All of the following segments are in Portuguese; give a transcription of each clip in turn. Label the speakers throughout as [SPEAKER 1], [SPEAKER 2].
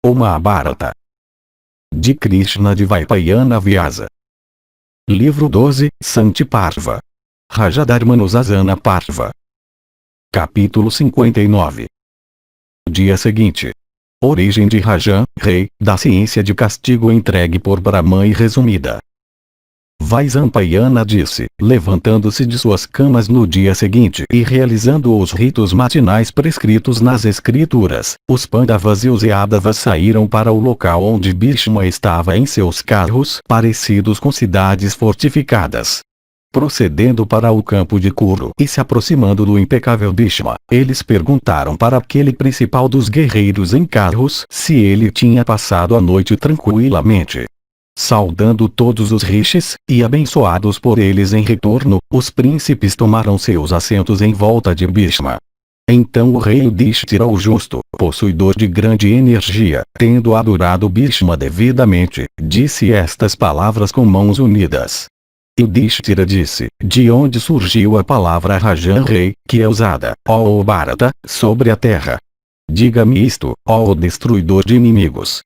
[SPEAKER 1] O Mahabharata. De Krishna de Vaipayana Vyasa. Livro 12, Santi Parva. Rajadharmanusasana Parva. Capítulo 59. Dia seguinte. Origem de Rajan, rei, da ciência de castigo entregue por Brahma e resumida. Vaisampayana disse, levantando-se de suas camas no dia seguinte e realizando os ritos matinais prescritos nas escrituras, os Pandavas e os Yadavas saíram para o local onde Bhishma estava em seus carros parecidos com cidades fortificadas. Procedendo para o campo de Kuru e se aproximando do impecável Bhishma, eles perguntaram para aquele principal dos guerreiros em carros se ele tinha passado a noite tranquilamente. Saudando todos os rishis, e abençoados por eles em retorno, os príncipes tomaram seus assentos em volta de Bhishma. Então o rei Yudhishthira o justo, possuidor de grande energia, tendo adorado Bhishma devidamente, disse estas palavras com mãos unidas. Yudhishthira disse, de onde surgiu a palavra Rajan rei, que é usada, ó Bharata, sobre a terra? Diga-me isto, ó destruidor de inimigos.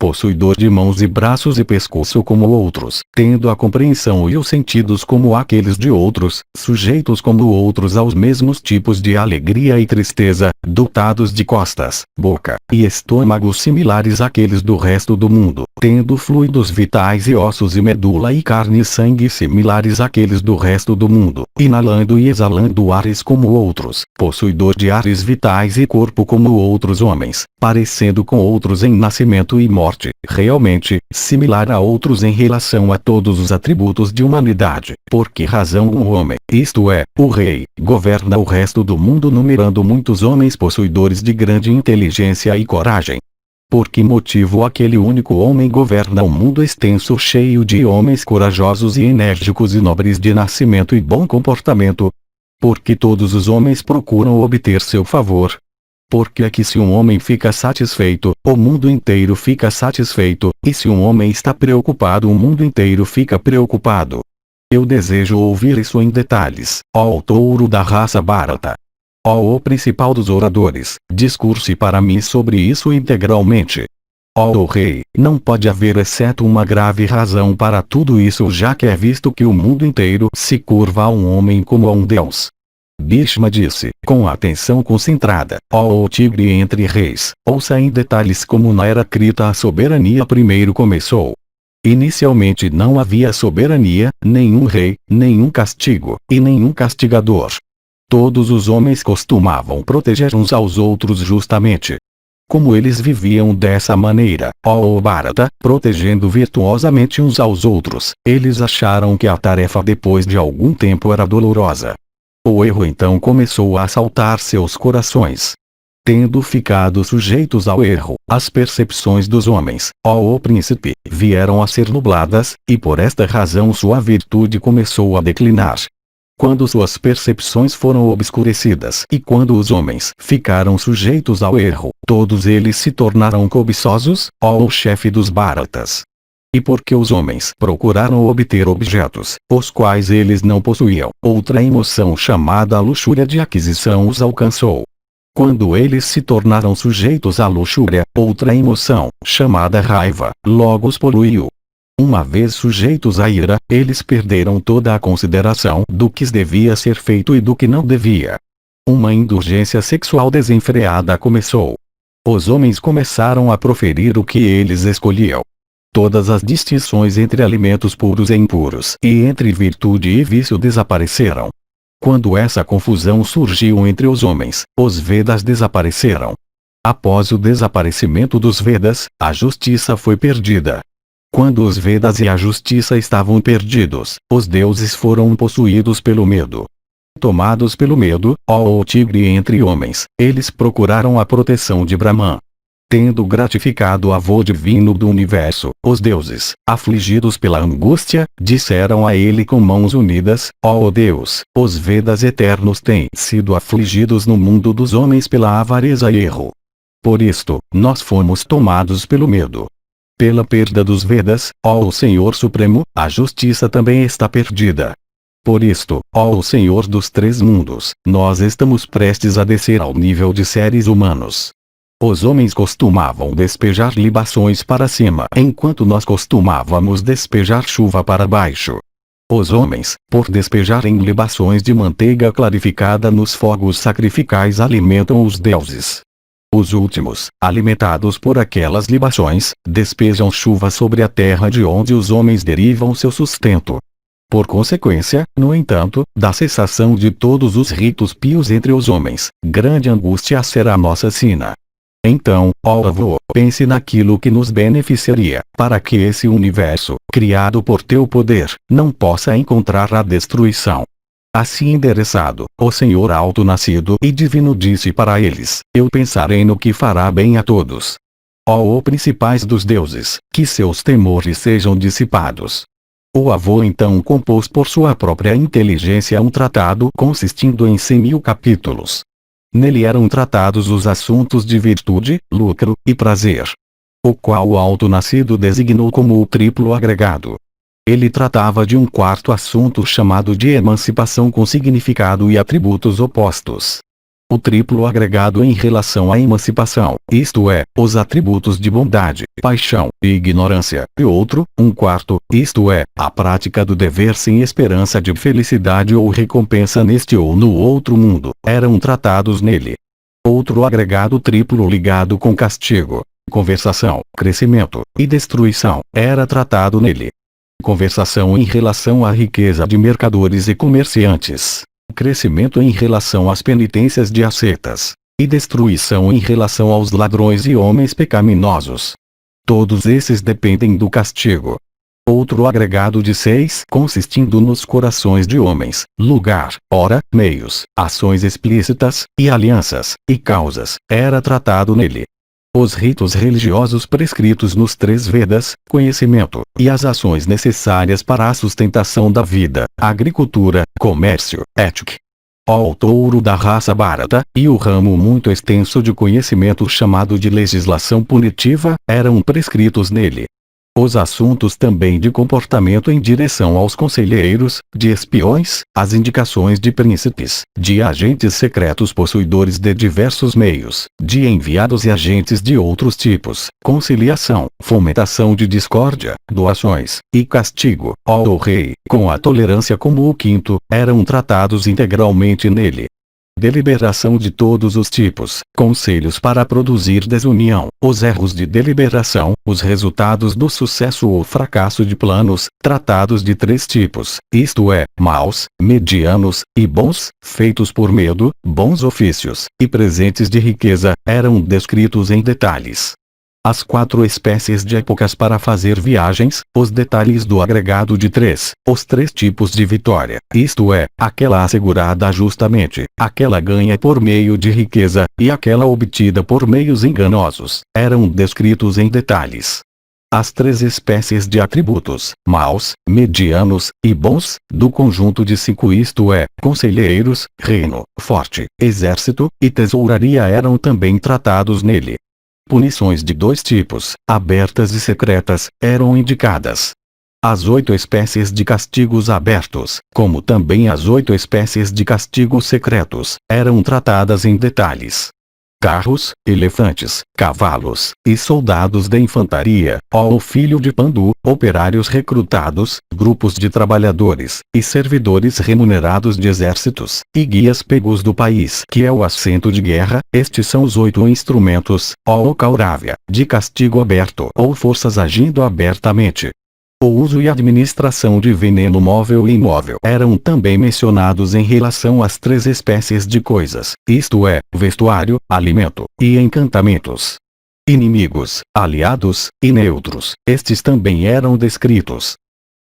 [SPEAKER 1] Possuidor de mãos e braços e pescoço como outros, tendo a compreensão e os sentidos como aqueles de outros, sujeitos como outros aos mesmos tipos de alegria e tristeza, dotados de costas, boca, e estômago similares àqueles do resto do mundo, tendo fluidos vitais e ossos e medula e carne e sangue similares àqueles do resto do mundo, inalando e exalando ares como outros, possuidor de ares vitais e corpo como outros homens, parecendo com outros em nascimento e morte, realmente, similar a outros em relação a todos os atributos de humanidade, por que razão um homem, isto é, o rei, governa o resto do mundo numerando muitos homens possuidores de grande inteligência e coragem? Por que motivo aquele único homem governa um mundo extenso cheio de homens corajosos e enérgicos e nobres de nascimento e bom comportamento? Porque todos os homens procuram obter seu favor? Porque é que se um homem fica satisfeito, o mundo inteiro fica satisfeito, e se um homem está preocupado o mundo inteiro fica preocupado. Eu desejo ouvir isso em detalhes, ó touro da raça Bharata. Ó o principal dos oradores, discurse para mim sobre isso integralmente. Ó rei, não pode haver exceto uma grave razão para tudo isso já que é visto que o mundo inteiro se curva a um homem como a um deus. Bhishma disse, com atenção concentrada, ó tigre entre reis, ouça em detalhes como na era Krita a soberania primeiro começou. Inicialmente não havia soberania, nenhum rei, nenhum castigo, e nenhum castigador. Todos os homens costumavam proteger uns aos outros justamente. Como eles viviam dessa maneira, ó Bharata, protegendo virtuosamente uns aos outros, eles acharam que a tarefa depois de algum tempo era dolorosa. O erro então começou a assaltar seus corações. Tendo ficado sujeitos ao erro, as percepções dos homens, ó príncipe, vieram a ser nubladas, e por esta razão sua virtude começou a declinar. Quando suas percepções foram obscurecidas e quando os homens ficaram sujeitos ao erro, todos eles se tornaram cobiçosos, ó chefe dos Bharatas. E porque os homens procuraram obter objetos, os quais eles não possuíam, outra emoção chamada luxúria de aquisição os alcançou. Quando eles se tornaram sujeitos à luxúria, outra emoção, chamada raiva, logo os poluiu. Uma vez sujeitos à ira, eles perderam toda a consideração do que devia ser feito e do que não devia. Uma indulgência sexual desenfreada começou. Os homens começaram a proferir o que eles escolhiam. Todas as distinções entre alimentos puros e impuros e entre virtude e vício desapareceram. Quando essa confusão surgiu entre os homens, os Vedas desapareceram. Após o desaparecimento dos Vedas, a justiça foi perdida. Quando os Vedas e a justiça estavam perdidos, os deuses foram possuídos pelo medo. Tomados pelo medo, ó tigre entre homens, eles procuraram a proteção de Brahman. Tendo gratificado o avô divino do universo, os deuses, afligidos pela angústia, disseram a ele com mãos unidas, ó Deus, os Vedas eternos têm sido afligidos no mundo dos homens pela avareza e erro. Por isto, nós fomos tomados pelo medo. Pela perda dos Vedas, ó Senhor Supremo, a justiça também está perdida. Por isto, ó Senhor dos três mundos, nós estamos prestes a descer ao nível de seres humanos. Os homens costumavam despejar libações para cima, enquanto nós costumávamos despejar chuva para baixo. Os homens, por despejarem libações de manteiga clarificada nos fogos sacrificais, alimentam os deuses. Os últimos, alimentados por aquelas libações, despejam chuva sobre a terra de onde os homens derivam seu sustento. Por consequência, no entanto, da cessação de todos os ritos pios entre os homens, grande angústia será nossa sina. Então, ó avô, pense naquilo que nos beneficiaria, para que esse universo, criado por teu poder, não possa encontrar a destruição. Assim endereçado, o Senhor alto-nascido e divino disse para eles: eu pensarei no que fará bem a todos. Ó principais dos deuses, que seus temores sejam dissipados. O avô então compôs por sua própria inteligência um tratado consistindo em 100.000 capítulos. Nele eram tratados os assuntos de virtude, lucro e prazer, o qual o alto-nascido designou como o triplo agregado. Ele tratava de um quarto assunto chamado de emancipação com significado e atributos opostos. O triplo agregado em relação à emancipação, isto é, os atributos de bondade, paixão e ignorância, e outro, um quarto, isto é, a prática do dever sem esperança de felicidade ou recompensa neste ou no outro mundo, eram tratados nele. Outro agregado triplo ligado com castigo, conversação, crescimento e destruição, era tratado nele. Conversação em relação à riqueza de mercadores e comerciantes. Crescimento em relação às penitências de ascetas, e destruição em relação aos ladrões e homens pecaminosos. Todos esses dependem do castigo. Outro agregado de 6, consistindo nos corações de homens, lugar, hora, meios, ações explícitas, e alianças, e causas, era tratado nele. Os ritos religiosos prescritos nos 3 Vedas, conhecimento, e as ações necessárias para a sustentação da vida, agricultura, comércio, ética. O touro da raça Bharata, e o ramo muito extenso de conhecimento chamado de legislação punitiva, eram prescritos nele. Os assuntos também de comportamento em direção aos conselheiros, de espiões, as indicações de príncipes, de agentes secretos possuidores de diversos meios, de enviados e agentes de outros tipos, conciliação, fomentação de discórdia, doações, e castigo, ó rei, com a tolerância como o quinto, eram tratados integralmente nele. Deliberação de todos os tipos, conselhos para produzir desunião, os erros de deliberação, os resultados do sucesso ou fracasso de planos, tratados de 3 tipos, isto é, maus, medianos, e bons, feitos por medo, bons ofícios, e presentes de riqueza, eram descritos em detalhes. As 4 espécies de épocas para fazer viagens, os detalhes do agregado de 3, os 3 tipos de vitória, isto é, aquela assegurada justamente, aquela ganha por meio de riqueza, e aquela obtida por meios enganosos, eram descritos em detalhes. As 3 espécies de atributos, maus, medianos, e bons, do conjunto de 5 isto é, conselheiros, reino, forte, exército, e tesouraria eram também tratados nele. Punições de 2 tipos, abertas e secretas, eram indicadas. As 8 espécies de castigos abertos, como também as 8 espécies de castigos secretos, eram tratadas em detalhes. Carros, elefantes, cavalos, e soldados da infantaria, ó o filho de Pandu, operários recrutados, grupos de trabalhadores, e servidores remunerados de exércitos, e guias pegos do país que é o assento de guerra, estes são os 8 instrumentos, ó Kauravya, de castigo aberto ou forças agindo abertamente. O uso e administração de veneno móvel e imóvel eram também mencionados em relação às 3 espécies de coisas, isto é, vestuário, alimento, e encantamentos. Inimigos, aliados, e neutros, estes também eram descritos.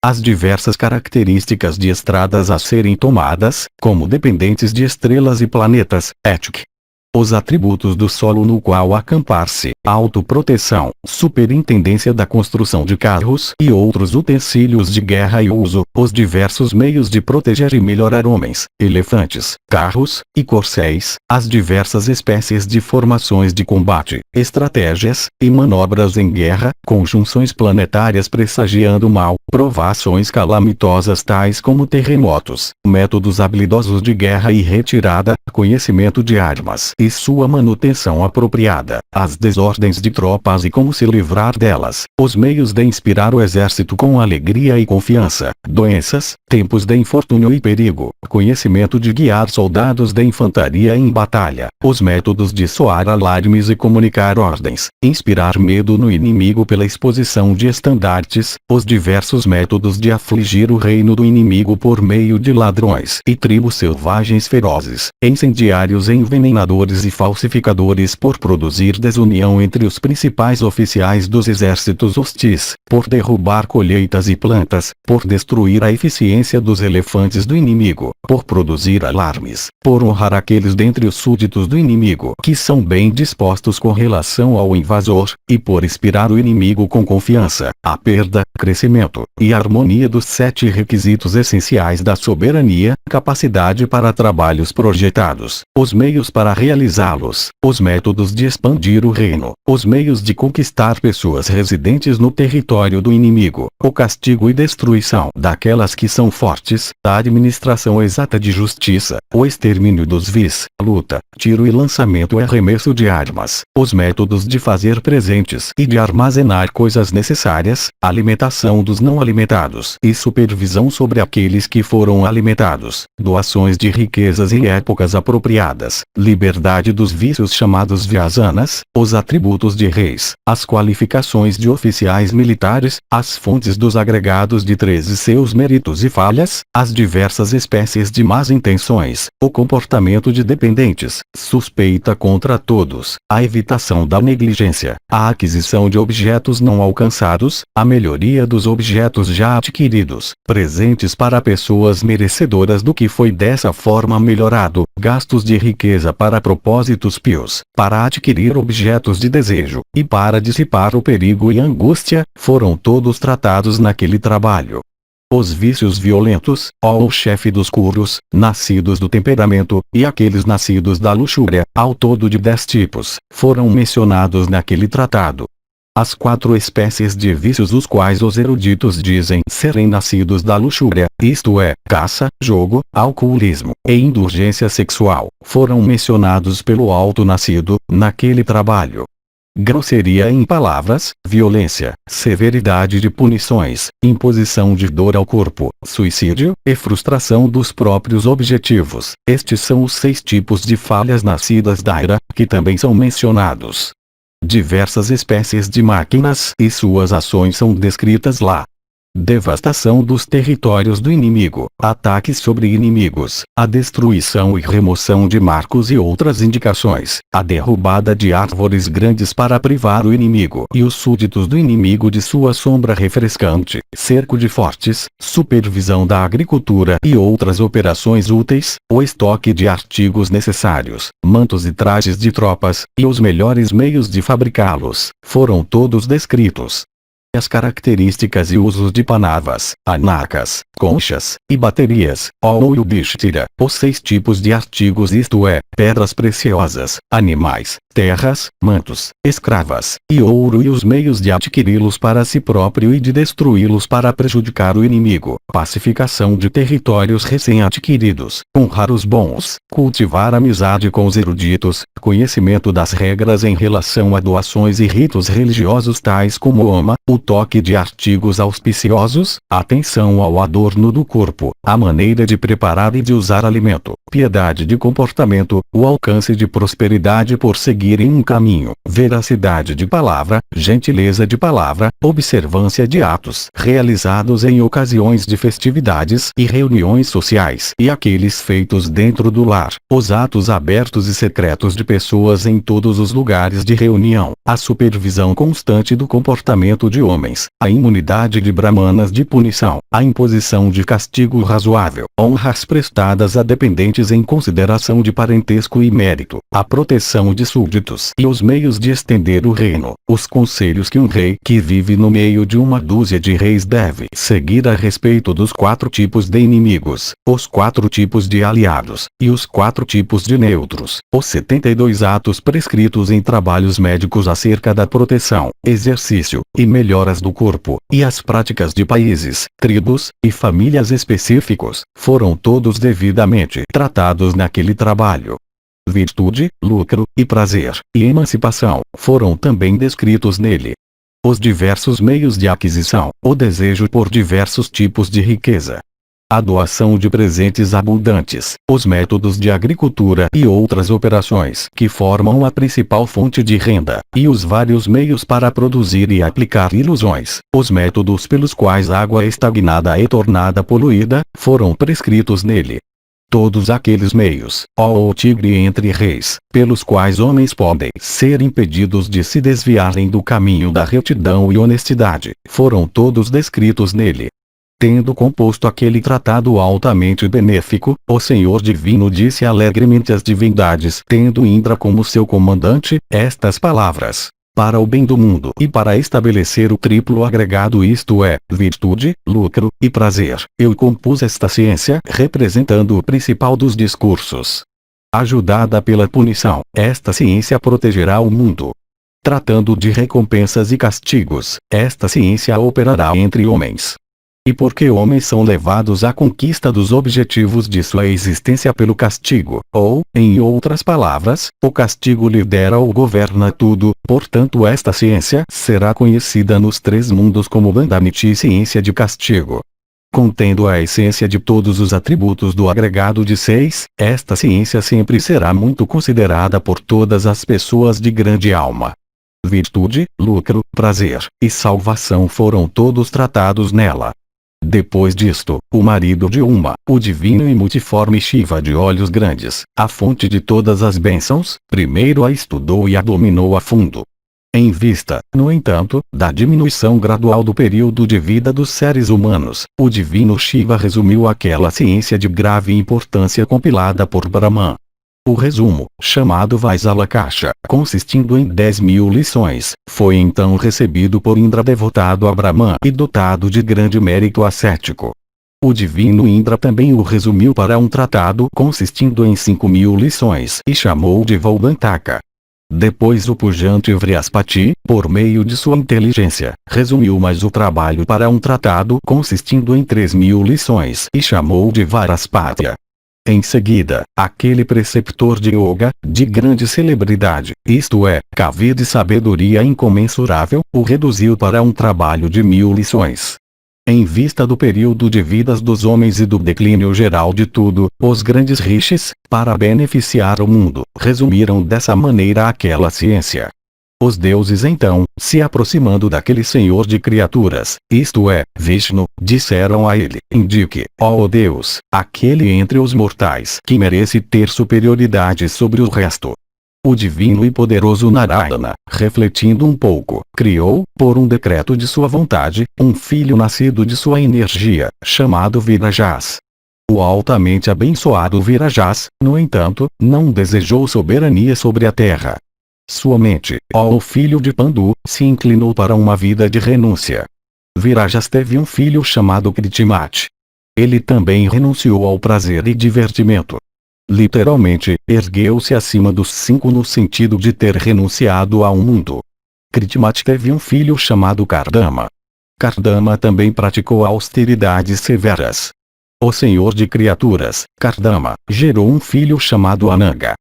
[SPEAKER 1] As diversas características de estradas a serem tomadas, como dependentes de estrelas e planetas, ética. Os atributos do solo no qual acampar-se, autoproteção, superintendência da construção de carros e outros utensílios de guerra e uso, os diversos meios de proteger e melhorar homens, elefantes, carros, e corcéis, as diversas espécies de formações de combate, estratégias, e manobras em guerra, conjunções planetárias pressagiando mal, provações calamitosas tais como terremotos, métodos habilidosos de guerra e retirada, conhecimento de armas e e sua manutenção apropriada, as desordens de tropas e como se livrar delas, os meios de inspirar o exército com alegria e confiança, doenças, tempos de infortúnio e perigo, conhecimento de guiar soldados de infantaria em batalha, os métodos de soar alarmes e comunicar ordens, inspirar medo no inimigo pela exposição de estandartes, os diversos métodos de afligir o reino do inimigo por meio de ladrões e tribos selvagens ferozes, incendiários e envenenadores e falsificadores por produzir desunião entre os principais oficiais dos exércitos hostis, por derrubar colheitas e plantas, por destruir a eficiência dos elefantes do inimigo, por produzir alarmes, por honrar aqueles dentre os súditos do inimigo que são bem dispostos com relação ao invasor, e por inspirar o inimigo com confiança, a perda, crescimento, e harmonia dos 7 requisitos essenciais da soberania, capacidade para trabalhos projetados, os meios para realizá-los, os métodos de expandir o reino, os meios de conquistar pessoas residentes no território do inimigo, o castigo e destruição daquelas que são fortes, a administração exata de justiça, o extermínio dos vis, luta, tiro e lançamento e arremesso de armas, os métodos de fazer presentes e de armazenar coisas necessárias, alimentação dos não alimentados e supervisão sobre aqueles que foram alimentados, doações de riquezas em épocas apropriadas, liberdade dos vícios chamados vyasanas, os atributos de reis, as qualificações de oficiais militares, as fontes dos agregados de 13 seus méritos e falhas, as diversas espécies de más intenções, o comportamento de dependentes, suspeita contra todos, a evitação da negligência, a aquisição de objetos não alcançados, a melhoria dos objetos já adquiridos, presentes para pessoas merecedoras do que foi dessa forma melhorado, gastos de riqueza para propósitos pios, para adquirir objetos de desejo, e para dissipar o perigo e angústia, foram todos tratados naquele trabalho. Os vícios violentos, ó o chefe dos curos, nascidos do temperamento, e aqueles nascidos da luxúria, ao todo de 10 tipos, foram mencionados naquele tratado. As 4 espécies de vícios os quais os eruditos dizem serem nascidos da luxúria, isto é, caça, jogo, alcoolismo e indulgência sexual, foram mencionados pelo alto-nascido, naquele trabalho. Grosseria em palavras, violência, severidade de punições, imposição de dor ao corpo, suicídio, e frustração dos próprios objetivos. Estes são os 6 tipos de falhas nascidas da ira, que também são mencionados. Diversas espécies de máquinas e suas ações são descritas lá. Devastação dos territórios do inimigo, ataques sobre inimigos, a destruição e remoção de marcos e outras indicações, a derrubada de árvores grandes para privar o inimigo e os súditos do inimigo de sua sombra refrescante, cerco de fortes, supervisão da agricultura e outras operações úteis, o estoque de artigos necessários, mantos e trajes de tropas, e os melhores meios de fabricá-los, foram todos descritos. As características e usos de panavas, anacas, conchas, e baterias, ó Yudhishthira, os 6 tipos de artigos isto é, pedras preciosas, animais, terras, mantos, escravas, e ouro e os meios de adquiri-los para si próprio e de destruí-los para prejudicar o inimigo, pacificação de territórios recém-adquiridos, honrar os bons, cultivar amizade com os eruditos, conhecimento das regras em relação a doações e ritos religiosos tais como o toque de artigos auspiciosos, atenção ao adorno do corpo, a maneira de preparar e de usar alimento, piedade de comportamento, o alcance de prosperidade por seguir em um caminho, veracidade de palavra, gentileza de palavra, observância de atos realizados em ocasiões de festividades e reuniões sociais e aqueles feitos dentro do lar, os atos abertos e secretos de pessoas em todos os lugares de reunião, a supervisão constante do comportamento de homens, a imunidade de brahmanas de punição, a imposição de castigo razoável, honras prestadas a dependentes em consideração de parentesco e mérito, a proteção de súditos e os meios de estender o reino, os conselhos que um rei que vive no meio de uma dúzia de reis deve seguir a respeito dos 4 tipos de inimigos, os 4 tipos de aliados, e os 4 tipos de neutros, os 72 atos prescritos em trabalhos médicos acerca da proteção, exercício, e melhoras do corpo, e as práticas de países, tribos, e famílias específicos, foram todos devidamente tratados naquele trabalho. Virtude, lucro, e prazer, e emancipação, foram também descritos nele. Os diversos meios de aquisição, o desejo por diversos tipos de riqueza, a doação de presentes abundantes, os métodos de agricultura e outras operações que formam a principal fonte de renda, e os vários meios para produzir e aplicar ilusões, os métodos pelos quais a água estagnada é tornada poluída, foram prescritos nele. Todos aqueles meios, ó tigre entre reis, pelos quais homens podem ser impedidos de se desviarem do caminho da retidão e honestidade, foram todos descritos nele. Tendo composto aquele tratado altamente benéfico, o Senhor Divino disse alegremente às divindades, tendo Indra como seu comandante, estas palavras: para o bem do mundo e para estabelecer o triplo agregado, isto é, virtude, lucro e prazer, eu compus esta ciência representando o principal dos discursos. Ajudada pela punição, esta ciência protegerá o mundo. Tratando de recompensas e castigos, esta ciência operará entre homens. E porque homens são levados à conquista dos objetivos de sua existência pelo castigo, ou, em outras palavras, o castigo lidera ou governa tudo, portanto esta ciência será conhecida nos três mundos como Bandamiti, ciência de castigo. Contendo a essência de todos os atributos do agregado de 6, esta ciência sempre será muito considerada por todas as pessoas de grande alma. Virtude, lucro, prazer e salvação foram todos tratados nela. Depois disto, o marido de Uma, o divino e multiforme Shiva de olhos grandes, a fonte de todas as bênçãos, primeiro a estudou e a dominou a fundo. Em vista, no entanto, da diminuição gradual do período de vida dos seres humanos, o divino Shiva resumiu aquela ciência de grave importância compilada por Brahman. O resumo, chamado Vaisalakasha, consistindo em 10.000 lições, foi então recebido por Indra, devotado a Brahman e dotado de grande mérito ascético. O divino Indra também o resumiu para um tratado consistindo em 5.000 lições e chamou de Vaubhantaka. Depois o pujante Vrihaspati, por meio de sua inteligência, resumiu mais o trabalho para um tratado consistindo em 3.000 lições e chamou de Varaspatya. Em seguida, aquele preceptor de yoga, de grande celebridade, isto é, Kavi de sabedoria incomensurável, o reduziu para um trabalho de 1.000 lições. Em vista do período de vidas dos homens e do declínio geral de tudo, os grandes rishis, para beneficiar o mundo, resumiram dessa maneira aquela ciência. Os deuses então, se aproximando daquele senhor de criaturas, isto é, Vishnu, disseram a ele: indique, ó Deus, aquele entre os mortais que merece ter superioridade sobre o resto. O divino e poderoso Narayana, refletindo um pouco, criou, por um decreto de sua vontade, um filho nascido de sua energia, chamado Virajas. O altamente abençoado Virajas, no entanto, não desejou soberania sobre a terra. Sua mente, ó o filho de Pandu, se inclinou para uma vida de renúncia. Virajas teve um filho chamado Kritimati. Ele também renunciou ao prazer e divertimento. Literalmente, ergueu-se acima dos 5 no sentido de ter renunciado ao mundo. Kritimati teve um filho chamado Kardama. Kardama também praticou austeridades severas. O senhor de criaturas, Kardama, gerou um filho chamado Ananga.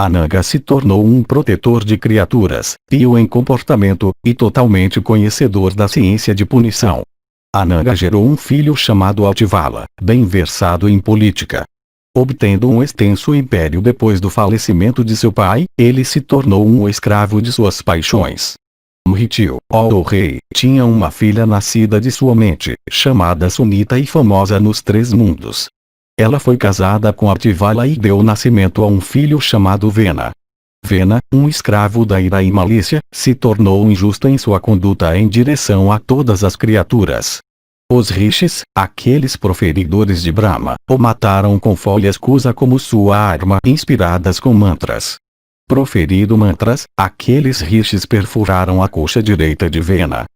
[SPEAKER 1] Ananga se tornou um protetor de criaturas, pio em comportamento, e totalmente conhecedor da ciência de punição. Ananga gerou um filho chamado Altivala, bem versado em política. Obtendo um extenso império depois do falecimento de seu pai, ele se tornou um escravo de suas paixões. Mritiu, ó o rei, tinha uma filha nascida de sua mente, chamada Sunita e famosa nos 3 mundos. Ela foi casada com Altivala e deu nascimento a um filho chamado Vena. Vena, um escravo da ira e malícia, se tornou injusto em sua conduta em direção a todas as criaturas. Os rishis, aqueles proferidores de Brahma, o mataram com folhas kusa como sua arma, inspiradas com mantras. Proferido mantras, aqueles rishis perfuraram a coxa direita de Vena.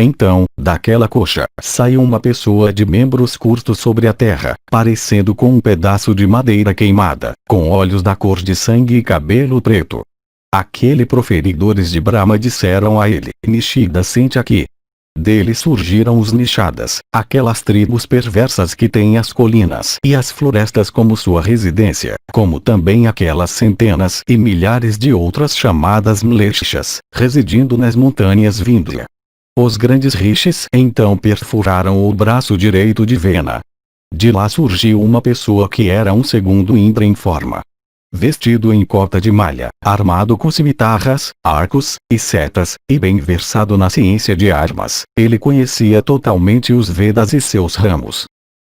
[SPEAKER 1] Então, daquela coxa, saiu uma pessoa de membros curtos sobre a terra, parecendo com um pedaço de madeira queimada, com olhos da cor de sangue e cabelo preto. Aquele proferidores de Brahma disseram a ele: Nishida, sente aqui. Dele surgiram os Nishadas, aquelas tribos perversas que têm as colinas e as florestas como sua residência, como também aquelas centenas e milhares de outras chamadas Mlechas, residindo nas montanhas Vindhya. Os grandes rishis então perfuraram o braço direito de Vena. De lá surgiu uma pessoa que era um segundo Indra em forma. Vestido em cota de malha, armado com cimitarras, arcos e setas, e bem versado na ciência de armas, ele conhecia totalmente os Vedas e seus ramos.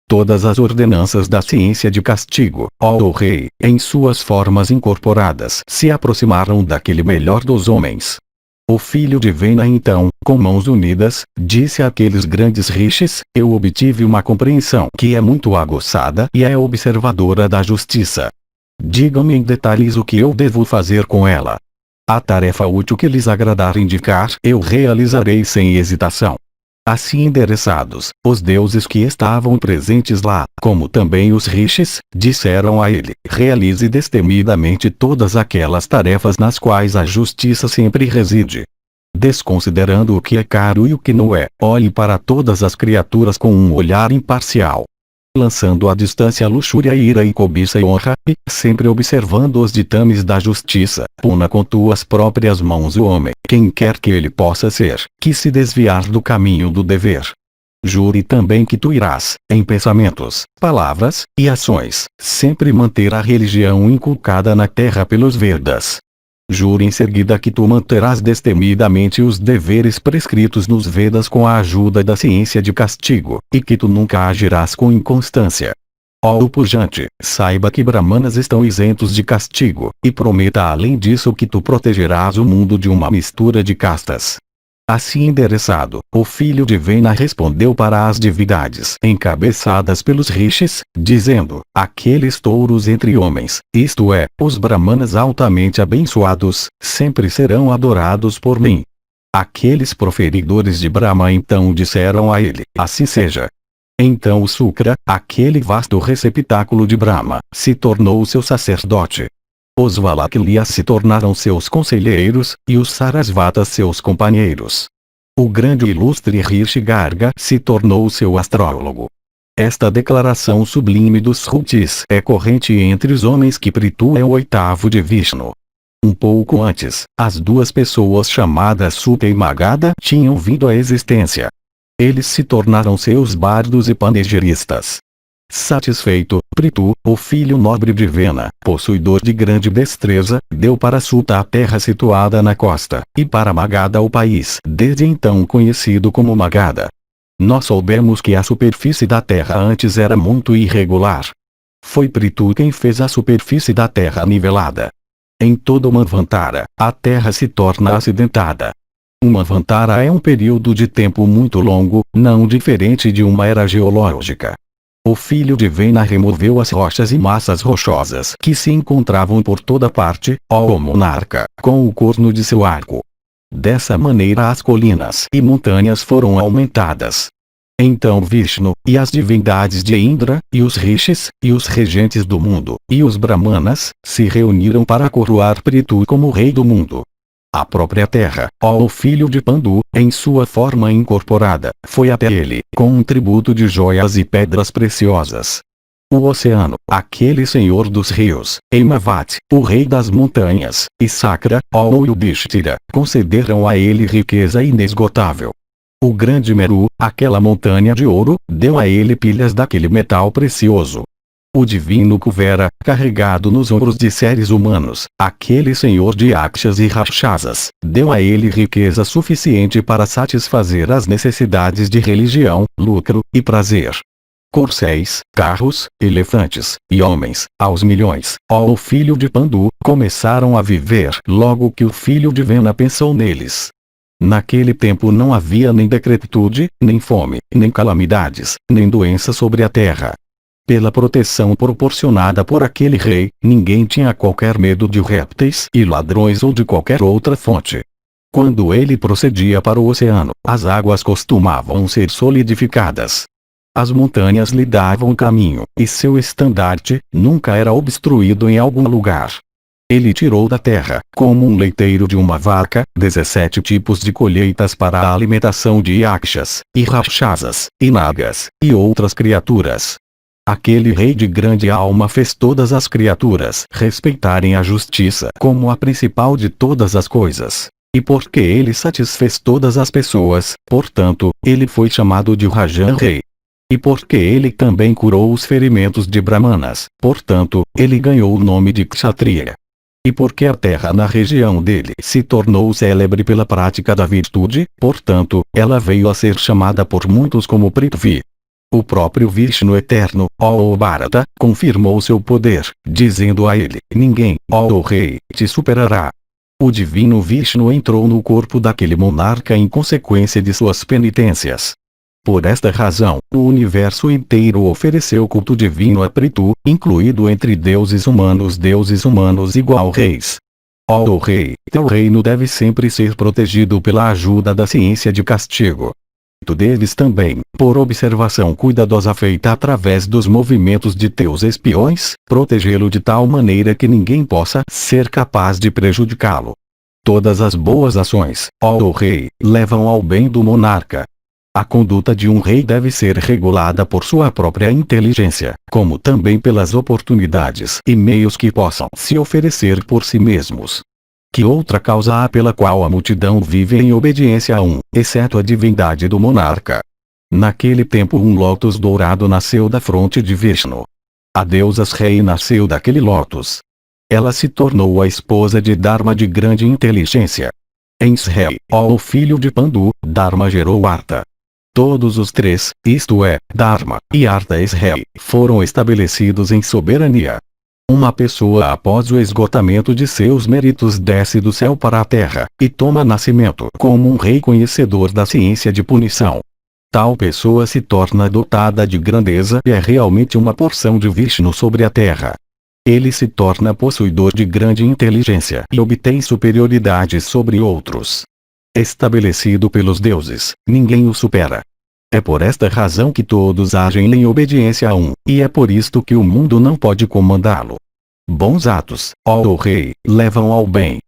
[SPEAKER 1] Todas as ordenanças da ciência de castigo, ó rei, em suas formas incorporadas, se aproximaram daquele melhor dos homens. O filho de Vena então, com mãos unidas, disse àqueles grandes rishis: eu obtive uma compreensão que é muito aguçada e é observadora da justiça. Digam-me em detalhes o que eu devo fazer com ela. A tarefa útil que lhes agradar indicar, eu realizarei sem hesitação. Assim endereçados, os deuses que estavam presentes lá, como também os rishis, disseram a ele: realize destemidamente todas aquelas tarefas nas quais a justiça sempre reside. Desconsiderando o que é caro e o que não é, olhe para todas as criaturas com um olhar imparcial. Lançando à distância a luxúria, ira e cobiça e honra, e, sempre observando os ditames da justiça, puna com tuas próprias mãos o homem, quem quer que ele possa ser, que se desviar do caminho do dever. Jure também que tu irás, em pensamentos, palavras e ações, sempre manter a religião inculcada na terra pelos Vedas. Jure em seguida que tu manterás destemidamente os deveres prescritos nos Vedas com a ajuda da ciência de castigo, e que tu nunca agirás com inconstância. Ó pujante, saiba que Brahmanas estão isentos de castigo, e prometa além disso que tu protegerás o mundo de uma mistura de castas. Assim endereçado, o filho de Vena respondeu para as divindades encabeçadas pelos rishis, dizendo: aqueles touros entre homens, isto é, os Brahmanas altamente abençoados, sempre serão adorados por mim. Aqueles proferidores de Brahma então disseram a ele: assim seja. Então o Sukra, aquele vasto receptáculo de Brahma, se tornou seu sacerdote. Os Valakyas se tornaram seus conselheiros, e os Sarasvatas seus companheiros. O grande e ilustre Rishi Garga se tornou seu astrólogo. Esta declaração sublime dos Shrutis é corrente entre os homens que Prithu é o oitavo de Vishnu. Um pouco antes, as duas pessoas chamadas Suta e Magadha tinham vindo à existência. Eles se tornaram seus bardos e panegiristas. Satisfeito, Prithu, o filho nobre de Vena, possuidor de grande destreza, deu para Suta a terra situada na costa, e para Magadha o país, desde então conhecido como Magadha. Nós soubemos que a superfície da terra antes era muito irregular. Foi Prithu quem fez a superfície da terra nivelada. Em todo Manvantara, a terra se torna acidentada. Um Manvantara é um período de tempo muito longo, não diferente de uma era geológica. O filho de Vena removeu as rochas e massas rochosas que se encontravam por toda parte, ó monarca, com o corno de seu arco. Dessa maneira as colinas e montanhas foram aumentadas. Então Vishnu, e as divindades de Indra, e os rishis, e os regentes do mundo, e os brahmanas, se reuniram para coroar Prithu como rei do mundo. A própria terra, ó o filho de Pandu, em sua forma incorporada, foi até ele, com um tributo de joias e pedras preciosas. O oceano, aquele senhor dos rios, Himavati, o rei das montanhas, e Sakra, ó Yudhishthira, concederam a ele riqueza inesgotável. O grande Meru, aquela montanha de ouro, deu a ele pilhas daquele metal precioso. O divino Kuvera, carregado nos ombros de seres humanos, aquele senhor de Akshas e Rakshasas, deu a ele riqueza suficiente para satisfazer as necessidades de religião, lucro e prazer. Corcéis, carros, elefantes, e homens, aos milhões, ó o filho de Pandu, começaram a viver logo que o filho de Vena pensou neles. Naquele tempo não havia nem decrepitude, nem fome, nem calamidades, nem doença sobre a terra. Pela proteção proporcionada por aquele rei, ninguém tinha qualquer medo de répteis e ladrões ou de qualquer outra fonte. Quando ele procedia para o oceano, as águas costumavam ser solidificadas. As montanhas lhe davam caminho, e seu estandarte nunca era obstruído em algum lugar. Ele tirou da terra, como um leiteiro de uma vaca, 17 tipos de colheitas para a alimentação de Yakshas, e Rakshasas, e Nagas, e outras criaturas. Aquele rei de grande alma fez todas as criaturas respeitarem a justiça como a principal de todas as coisas. E porque ele satisfez todas as pessoas, portanto, ele foi chamado de Rajan Rei. E porque ele também curou os ferimentos de Brahmanas, portanto, ele ganhou o nome de Kshatriya. E porque a terra na região dele se tornou célebre pela prática da virtude, portanto, ela veio a ser chamada por muitos como Prithvi. O próprio Vishnu Eterno, ó Bharata, confirmou seu poder, dizendo a ele: ninguém, ó rei, te superará. O divino Vishnu entrou no corpo daquele monarca em consequência de suas penitências. Por esta razão, o universo inteiro ofereceu culto divino a Prithu, incluído entre deuses humanos igual reis. Ó rei, teu reino deve sempre ser protegido pela ajuda da ciência de castigo. Tu deves também, por observação cuidadosa feita através dos movimentos de teus espiões, protegê-lo de tal maneira que ninguém possa ser capaz de prejudicá-lo. Todas as boas ações, ó rei, levam ao bem do monarca. A conduta de um rei deve ser regulada por sua própria inteligência, como também pelas oportunidades e meios que possam se oferecer por si mesmos. Que outra causa há pela qual a multidão vive em obediência a exceto a divindade do monarca? Naquele tempo um lótus dourado nasceu da fronte de Vishnu. A deusa Rei nasceu daquele lótus. Ela se tornou a esposa de Dharma de grande inteligência. Em Srei, ó filho de Pandu, Dharma gerou Artha. Todos os três, isto é, Dharma e Artha Srei, foram estabelecidos em soberania. Uma pessoa após o esgotamento de seus méritos desce do céu para a terra, e toma nascimento como um rei conhecedor da ciência de punição. Tal pessoa se torna dotada de grandeza e é realmente uma porção de Vishnu sobre a terra. Ele se torna possuidor de grande inteligência e obtém superioridade sobre outros. Estabelecido pelos deuses, ninguém o supera. É por esta razão que todos agem em obediência a e é por isto que o mundo não pode comandá-lo. Bons atos, ó rei, levam ao bem.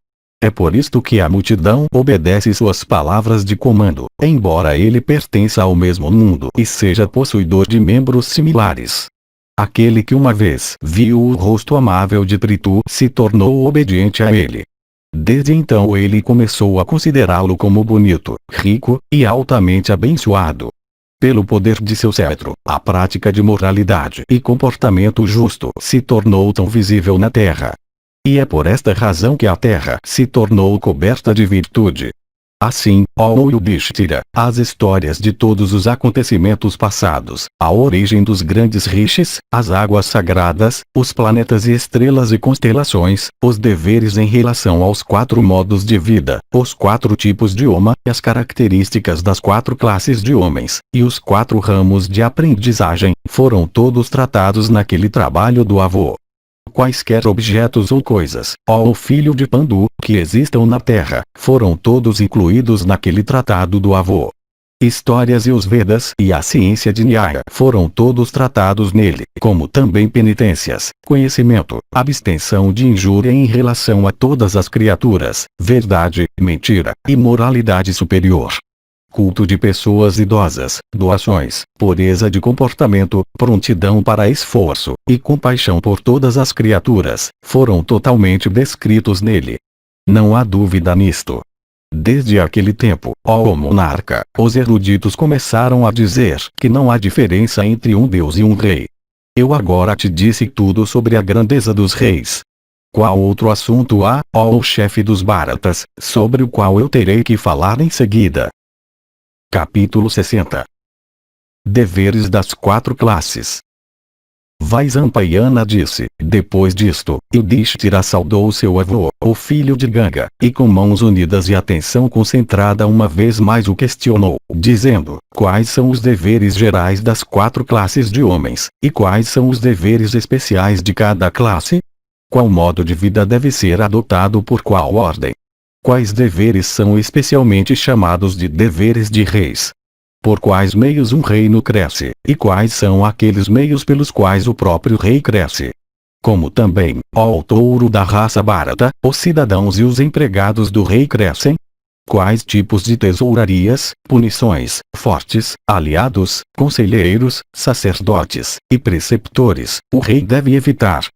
[SPEAKER 1] É por isto que a multidão obedece suas palavras de comando, embora ele pertença ao mesmo mundo e seja possuidor de membros similares. Aquele que uma vez viu o rosto amável de Prithu se tornou obediente a ele. Desde então ele começou a considerá-lo como bonito, rico, e altamente abençoado. Pelo poder de seu cetro, a prática de moralidade e comportamento justo se tornou tão visível na terra. E é por esta razão que a terra se tornou coberta de virtude. Assim, ó Yudhishthira, as histórias de todos os acontecimentos passados, a origem dos grandes rishis, as águas sagradas, os planetas e estrelas e constelações, os deveres em relação aos 4 modos de vida, os 4 tipos de Oma, as características das 4 classes de homens, e os 4 ramos de aprendizagem, foram todos tratados naquele trabalho do avô. Quaisquer objetos ou coisas, ó filho de Pandu, que existam na terra, foram todos incluídos naquele tratado do avô. Histórias e os Vedas e a ciência de Nyaya foram todos tratados nele, como também penitências, conhecimento, abstenção de injúria em relação a todas as criaturas, verdade, mentira, e moralidade superior. Culto de pessoas idosas, doações, pureza de comportamento, prontidão para esforço, e compaixão por todas as criaturas, foram totalmente descritos nele. Não há dúvida nisto. Desde aquele tempo, ó monarca, os eruditos começaram a dizer que não há diferença entre um deus e um rei. Eu agora te disse tudo sobre a grandeza dos reis. Qual outro assunto há, ó chefe dos Bharatas, sobre o qual eu terei que falar em seguida? Capítulo 60. Deveres das 4 classes. Vaisampayana disse, depois disto, Yudhishthira saudou seu avô, o filho de Ganga, e com mãos unidas e atenção concentrada uma vez mais o questionou, dizendo, quais são os deveres gerais das 4 classes de homens, e quais são os deveres especiais de cada classe? Qual modo de vida deve ser adotado por qual ordem? Quais deveres são especialmente chamados de deveres de reis? Por quais meios um reino cresce, e quais são aqueles meios pelos quais o próprio rei cresce? Como também, ó touro da raça Bharata, os cidadãos e os empregados do rei crescem? Quais tipos de tesourarias, punições, fortes, aliados, conselheiros, sacerdotes e preceptores o rei deve evitar?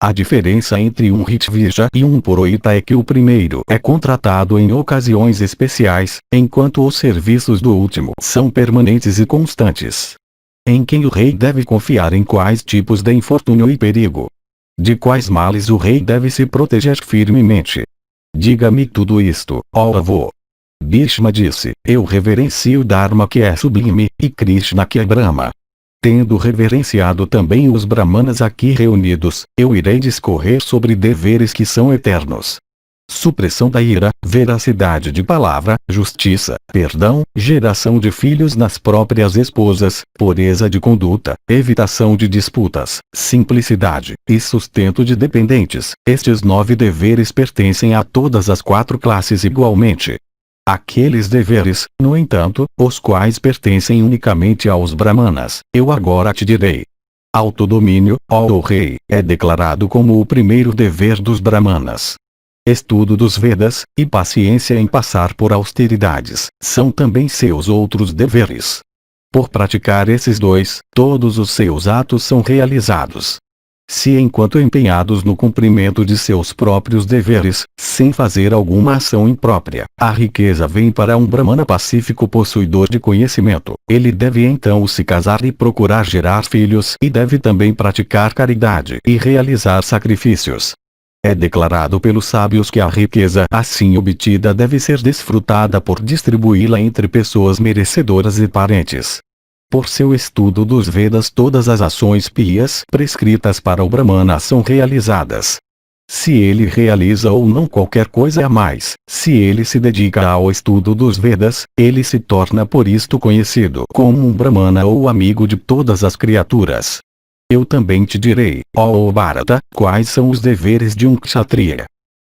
[SPEAKER 1] A diferença entre um Ritvija e um Purohita é que o primeiro é contratado em ocasiões especiais, enquanto os serviços do último são permanentes e constantes. Em quem o rei deve confiar? Em quais tipos de infortúnio e perigo? De quais males o rei deve se proteger firmemente? Diga-me tudo isto, ó avô. Bhishma disse: eu reverencio Dharma, que é sublime, e Krishna, que é Brahma. Tendo reverenciado também os Brahmanas aqui reunidos, eu irei discorrer sobre deveres que são eternos. Supressão da ira, veracidade de palavra, justiça, perdão, geração de filhos nas próprias esposas, pureza de conduta, evitação de disputas, simplicidade, e sustento de dependentes. Estes 9 deveres pertencem a todas as 4 classes igualmente. Aqueles deveres, no entanto, os quais pertencem unicamente aos Brahmanas, eu agora te direi. Autodomínio, ó rei, é declarado como o primeiro dever dos Brahmanas. Estudo dos Vedas, e paciência em passar por austeridades, são também seus outros deveres. Por praticar esses 2, todos os seus atos são realizados. Se enquanto empenhados no cumprimento de seus próprios deveres, sem fazer alguma ação imprópria, a riqueza vem para um Brahmana pacífico possuidor de conhecimento, ele deve então se casar e procurar gerar filhos, e deve também praticar caridade e realizar sacrifícios. É declarado pelos sábios que a riqueza assim obtida deve ser desfrutada por distribuí-la entre pessoas merecedoras e parentes. Por seu estudo dos Vedas, todas as ações pias prescritas para o Brahmana são realizadas. Se ele realiza ou não qualquer coisa a mais, se ele se dedica ao estudo dos Vedas, ele se torna por isto conhecido como um Brahmana ou amigo de todas as criaturas. Eu também te direi, ó Bharata, quais são os deveres de um Kshatriya.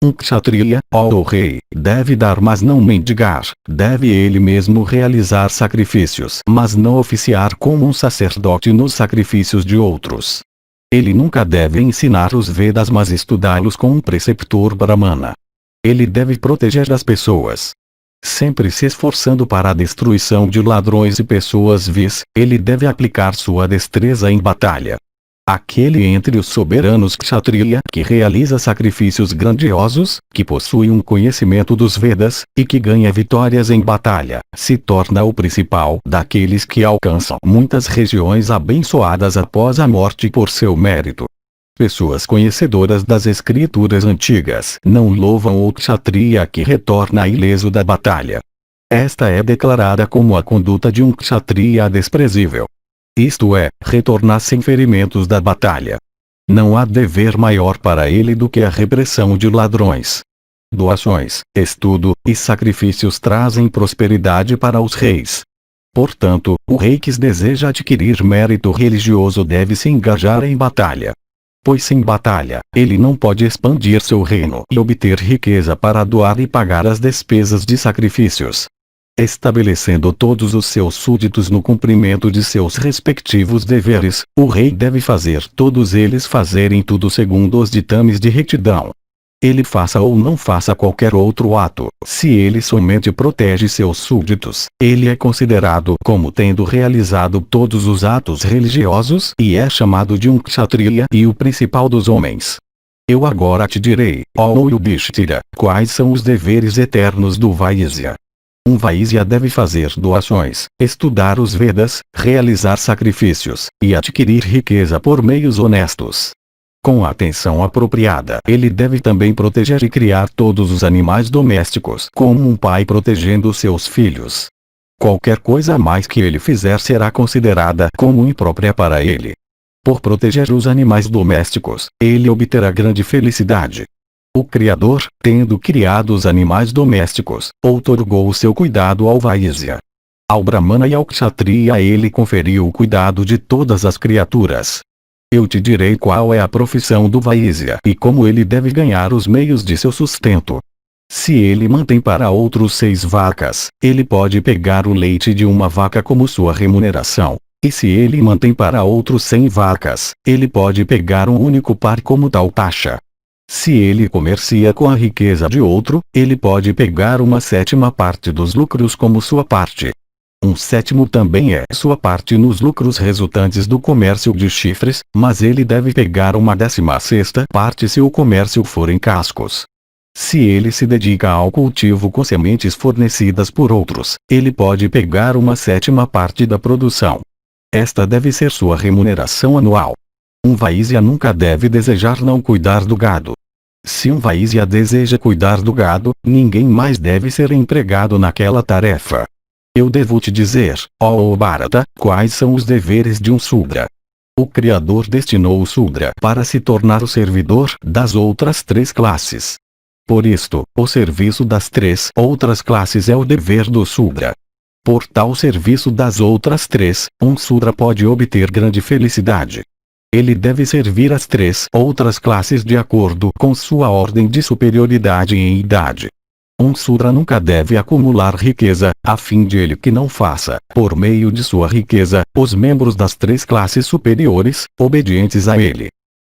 [SPEAKER 1] Um Kshatriya, ó rei, deve dar mas não mendigar, deve ele mesmo realizar sacrifícios mas não oficiar como um sacerdote nos sacrifícios de outros. Ele nunca deve ensinar os Vedas mas estudá-los com um preceptor Brahmana. Ele deve proteger as pessoas. Sempre se esforçando para a destruição de ladrões e pessoas vis, ele deve aplicar sua destreza em batalha. Aquele entre os soberanos Kshatriya que realiza sacrifícios grandiosos, que possui um conhecimento dos Vedas, e que ganha vitórias em batalha, se torna o principal daqueles que alcançam muitas regiões abençoadas após a morte por seu mérito. Pessoas conhecedoras das escrituras antigas não louvam o Kshatriya que retorna ileso da batalha. Esta é declarada como a conduta de um Kshatriya desprezível. Isto é, retornar sem ferimentos da batalha. Não há dever maior para ele do que a repressão de ladrões. Doações, estudo e sacrifícios trazem prosperidade para os reis. Portanto, o rei que deseja adquirir mérito religioso deve se engajar em batalha. Pois sem batalha, ele não pode expandir seu reino e obter riqueza para doar e pagar as despesas de sacrifícios. Estabelecendo todos os seus súditos no cumprimento de seus respectivos deveres, o rei deve fazer todos eles fazerem tudo segundo os ditames de retidão. Ele faça ou não faça qualquer outro ato, se ele somente protege seus súditos, ele é considerado como tendo realizado todos os atos religiosos e é chamado de um Kshatriya e o principal dos homens. Eu agora te direi, ó Yudhishthira, quais são os deveres eternos do Vaisya. Um Vaisya deve fazer doações, estudar os Vedas, realizar sacrifícios, e adquirir riqueza por meios honestos. Com a atenção apropriada, ele deve também proteger e criar todos os animais domésticos, como um pai protegendo seus filhos. Qualquer coisa a mais que ele fizer será considerada como imprópria para ele. Por proteger os animais domésticos, ele obterá grande felicidade. O Criador, tendo criado os animais domésticos, outorgou o seu cuidado ao Vaisya. Ao Brahmana e ao Kshatriya ele conferiu o cuidado de todas as criaturas. Eu te direi qual é a profissão do Vaisya e como ele deve ganhar os meios de seu sustento. Se ele mantém para outros 6 vacas, ele pode pegar o leite de uma vaca como sua remuneração. E se ele mantém para outros 100 vacas, ele pode pegar um único par como tal taxa. Se ele comercia com a riqueza de outro, ele pode pegar uma sétima parte dos lucros como sua parte. Um sétimo também é sua parte nos lucros resultantes do comércio de chifres, mas ele deve pegar uma 16ª parte se o comércio for em cascos. Se ele se dedica ao cultivo com sementes fornecidas por outros, ele pode pegar uma 7ª parte da produção. Esta deve ser sua remuneração anual. Um vaízia nunca deve desejar não cuidar do gado. Se um vaízia deseja cuidar do gado, ninguém mais deve ser empregado naquela tarefa. Eu devo te dizer, ó Bharata, quais são os deveres de um Sudra. O Criador destinou o Sudra para se tornar o servidor das outras 3 classes. Por isto, o serviço das 3 outras classes é o dever do Sudra. Por tal serviço das outras 3, um Sudra pode obter grande felicidade. Ele deve servir as 3 outras classes de acordo com sua ordem de superioridade em idade. Um Sudra nunca deve acumular riqueza, a fim de ele que não faça, por meio de sua riqueza, os membros das 3 classes superiores, obedientes a ele.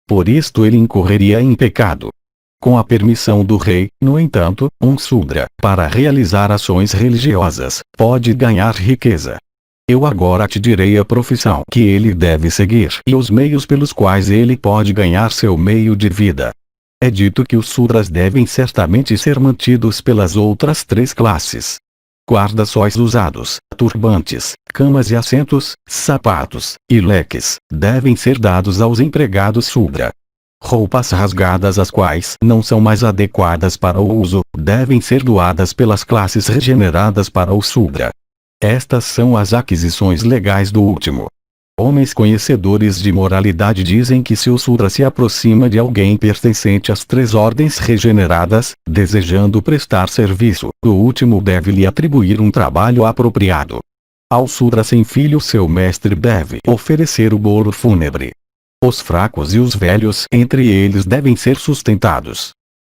[SPEAKER 1] Por isto ele incorreria em pecado. Com a permissão do rei, no entanto, um Sudra, para realizar ações religiosas, pode ganhar riqueza. Eu agora te direi a profissão que ele deve seguir e os meios pelos quais ele pode ganhar seu meio de vida. É dito que os Sudras devem certamente ser mantidos pelas outras 3 classes. Guarda-sóis usados, turbantes, camas e assentos, sapatos, e leques, devem ser dados aos empregados Sudra. Roupas rasgadas as quais não são mais adequadas para o uso, devem ser doadas pelas classes regeneradas para o Sudra. Estas são as aquisições legais do último. Homens conhecedores de moralidade dizem que se o Sudra se aproxima de alguém pertencente às 3 ordens regeneradas, desejando prestar serviço, o último deve lhe atribuir um trabalho apropriado. Ao Sudra sem filho seu mestre deve oferecer o bolo fúnebre. Os fracos e os velhos entre eles devem ser sustentados.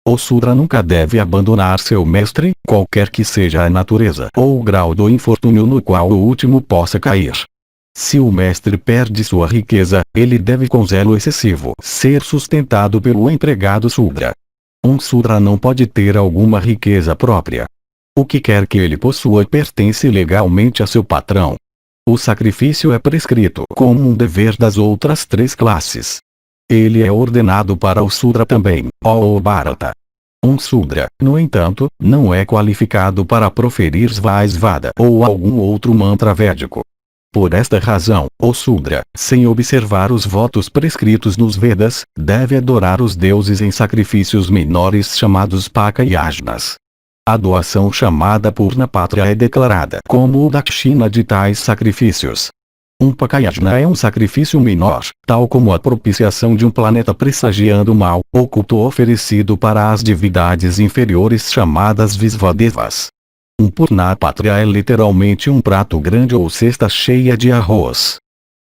[SPEAKER 1] O Sudra nunca deve abandonar seu mestre, qualquer que seja a natureza ou o grau do infortúnio no qual o último possa cair. Se o mestre perde sua riqueza, ele deve com zelo excessivo ser sustentado pelo empregado Sudra. Um Sudra não pode ter alguma riqueza própria. O que quer que ele possua pertence legalmente a seu patrão. O sacrifício é prescrito como um dever das outras 3 classes. Ele é ordenado para o Sudra também, ó Bharata. Um Sudra, no entanto, não é qualificado para proferir Svaisvada ou algum outro mantra védico. Por esta razão, o Sudra, sem observar os votos prescritos nos Vedas, deve adorar os deuses em sacrifícios menores chamados Pakayajnas. A doação chamada Purnapatra é declarada como o Dakshina de tais sacrifícios. Um Pakayajna é um sacrifício menor, tal como a propiciação de um planeta pressagiando o mal, o culto oferecido para as divindades inferiores chamadas Visvadevas. Um Purnapatra é literalmente um prato grande ou cesta cheia de arroz.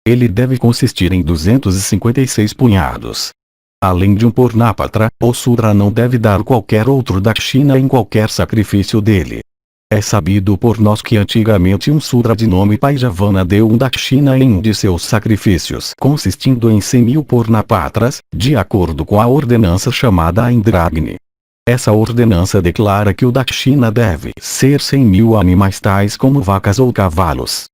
[SPEAKER 1] Ele deve consistir em 256 punhados. Além de um Purnapatra, o Sudra não deve dar qualquer outro Dakshina em qualquer sacrifício dele. É sabido por nós que antigamente um Sudra de nome Paijavana deu um Dakshina em um de seus sacrifícios, consistindo em 100.000 Purnapatras, de acordo com a ordenança chamada Indragni. Essa ordenança declara que o Dakshina deve ser 100.000 animais tais como vacas ou cavalos.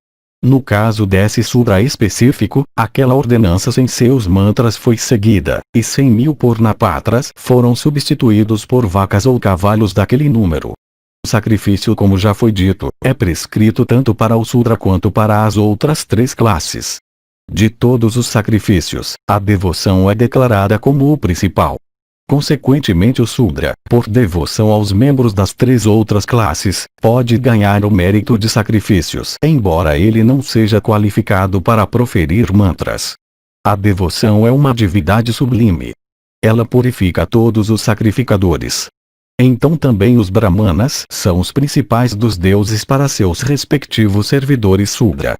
[SPEAKER 1] No caso desse Sudra específico, aquela ordenança sem seus mantras foi seguida, e 100.000 Purnapatras foram substituídos por vacas ou cavalos daquele número. O sacrifício, como já foi dito, é prescrito tanto para o Sudra quanto para as outras 3 classes. De todos os sacrifícios, a devoção é declarada como o principal. Consequentemente o Sudra, por devoção aos membros das 3 outras classes, pode ganhar o mérito de sacrifícios, embora ele não seja qualificado para proferir mantras. A devoção é uma divindade sublime. Ela purifica todos os sacrificadores. Então também os Brahmanas são os principais dos deuses para seus respectivos servidores Sudra.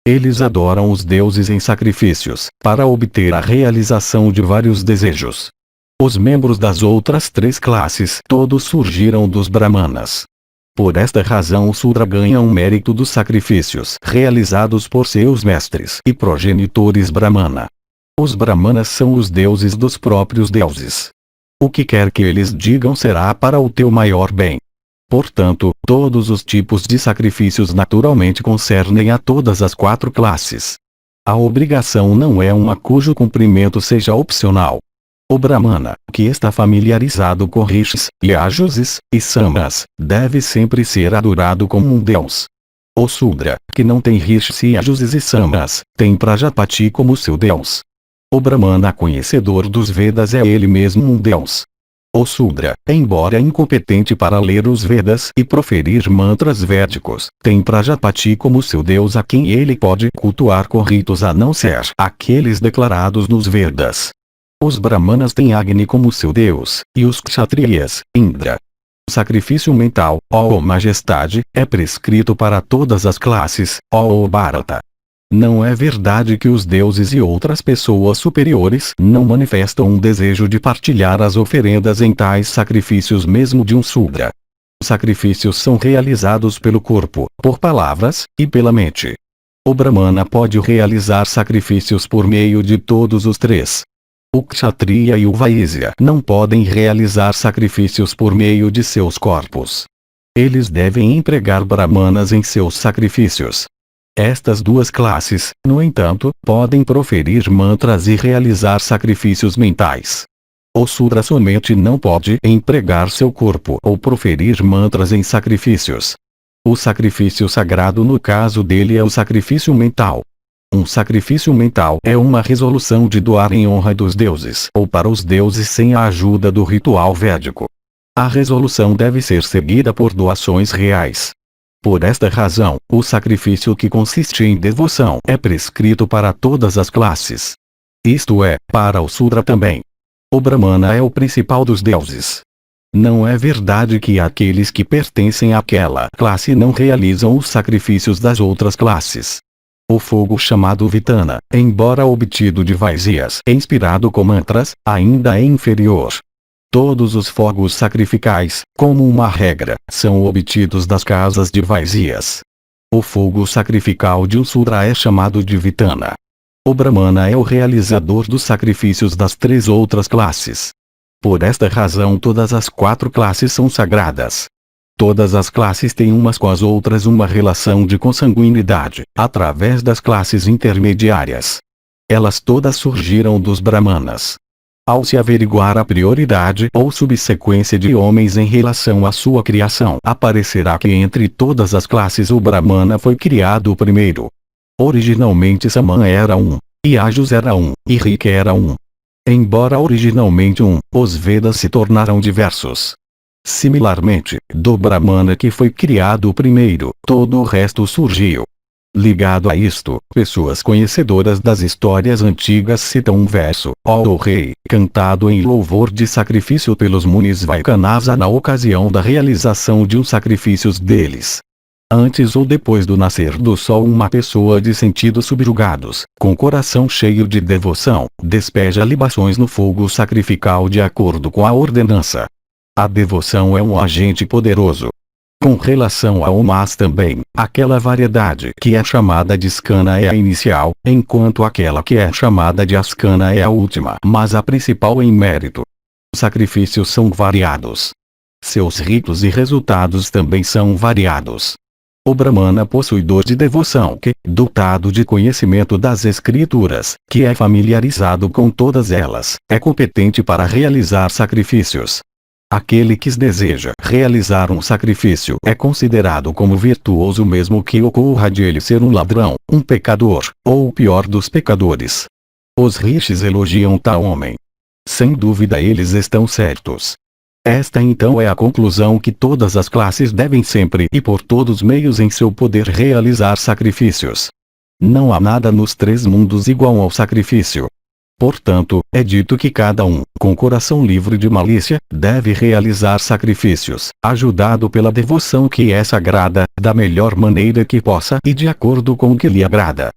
[SPEAKER 1] Eles adoram os deuses em sacrifícios, para obter a realização de vários desejos. Os membros das outras 3 classes todos surgiram dos Brahmanas. Por esta razão o Sudra ganha um mérito dos sacrifícios realizados por seus mestres e progenitores Brahmana. Os Brahmanas são os deuses dos próprios deuses. O que quer que eles digam será para o teu maior bem. Portanto, todos os tipos de sacrifícios naturalmente concernem a todas as 4 classes. A obrigação não é uma cujo cumprimento seja opcional. O Brahmana, que está familiarizado com rishis, yajuses e samas, deve sempre ser adorado como um deus. O Sudra, que não tem rishis, yajuses e samas, tem Prajapati como seu deus. O Brahmana conhecedor dos Vedas é ele mesmo um deus. O Sudra, embora incompetente para ler os Vedas e proferir mantras védicos, tem Prajapati como seu deus a quem ele pode cultuar com ritos a não ser aqueles declarados nos Vedas. Os Brahmanas têm Agni como seu deus, e os Kshatriyas, Indra. O sacrifício mental, ó Majestade, é prescrito para todas as classes, ó Bharata. Não é verdade que os deuses e outras pessoas superiores não manifestam um desejo de partilhar as oferendas em tais sacrifícios mesmo de um Sudra. Os sacrifícios são realizados pelo corpo, por palavras, e pela mente. O Brahmana pode realizar sacrifícios por meio de todos os 3. O Kshatriya e o Vaisya não podem realizar sacrifícios por meio de seus corpos. Eles devem empregar Brahmanas em seus sacrifícios. Estas 2 classes, no entanto, podem proferir mantras e realizar sacrifícios mentais. O Sudra somente não pode empregar seu corpo ou proferir mantras em sacrifícios. O sacrifício sagrado no caso dele é o sacrifício mental. Um sacrifício mental é uma resolução de doar em honra dos deuses ou para os deuses sem a ajuda do ritual védico. A resolução deve ser seguida por doações reais. Por esta razão, o sacrifício que consiste em devoção é prescrito para todas as classes. Isto é, para o Sudra também. O Brahmana é o principal dos deuses. Não é verdade que aqueles que pertencem àquela classe não realizam os sacrifícios das outras classes. O fogo chamado Vitana, embora obtido de Vaisyas e inspirado com mantras, ainda é inferior. Todos os fogos sacrificais, como uma regra, são obtidos das casas de Vaisyas. O fogo sacrificial de um Sudra é chamado de Vitana. O Brahmana é o realizador dos sacrifícios das 3 outras classes. Por esta razão todas as 4 classes são sagradas. Todas as classes têm umas com as outras uma relação de consanguinidade, através das classes intermediárias. Elas todas surgiram dos Brahmanas. Ao se averiguar a prioridade ou subsequência de homens em relação à sua criação, aparecerá que entre todas as classes o Brahmana foi criado primeiro. Originalmente Saman era um, Yajus era um, e Rika era um. Embora originalmente um, os Vedas se tornaram diversos. Similarmente, do Brahmana que foi criado primeiro, todo o resto surgiu. Ligado a isto, pessoas conhecedoras das histórias antigas citam um verso, ó rei, cantado em louvor de sacrifício pelos Munis Vaikanasa na ocasião da realização de uns sacrifícios deles. Antes ou depois do nascer do sol uma pessoa de sentidos subjugados, com coração cheio de devoção, despeja libações no fogo sacrificial de acordo com a ordenança. A devoção é um agente poderoso. Com relação ao mas também, aquela variedade que é chamada de skana é a inicial, enquanto aquela que é chamada de askana é a última, mas a principal em mérito. Os sacrifícios são variados. Seus ritos e resultados também são variados. O Brahmana possuidor de devoção que, dotado de conhecimento das escrituras, que é familiarizado com todas elas, é competente para realizar sacrifícios. Aquele que deseja realizar um sacrifício é considerado como virtuoso mesmo que ocorra de ele ser um ladrão, um pecador, ou o pior dos pecadores. Os rishis elogiam tal homem. Sem dúvida eles estão certos. Esta então é a conclusão que todas as classes devem sempre e por todos os meios em seu poder realizar sacrifícios. Não há nada nos 3 mundos igual ao sacrifício. Portanto, é dito que cada um, com coração livre de malícia, deve realizar sacrifícios, ajudado pela devoção que é sagrada, da melhor maneira que possa e de acordo com o que lhe agrada.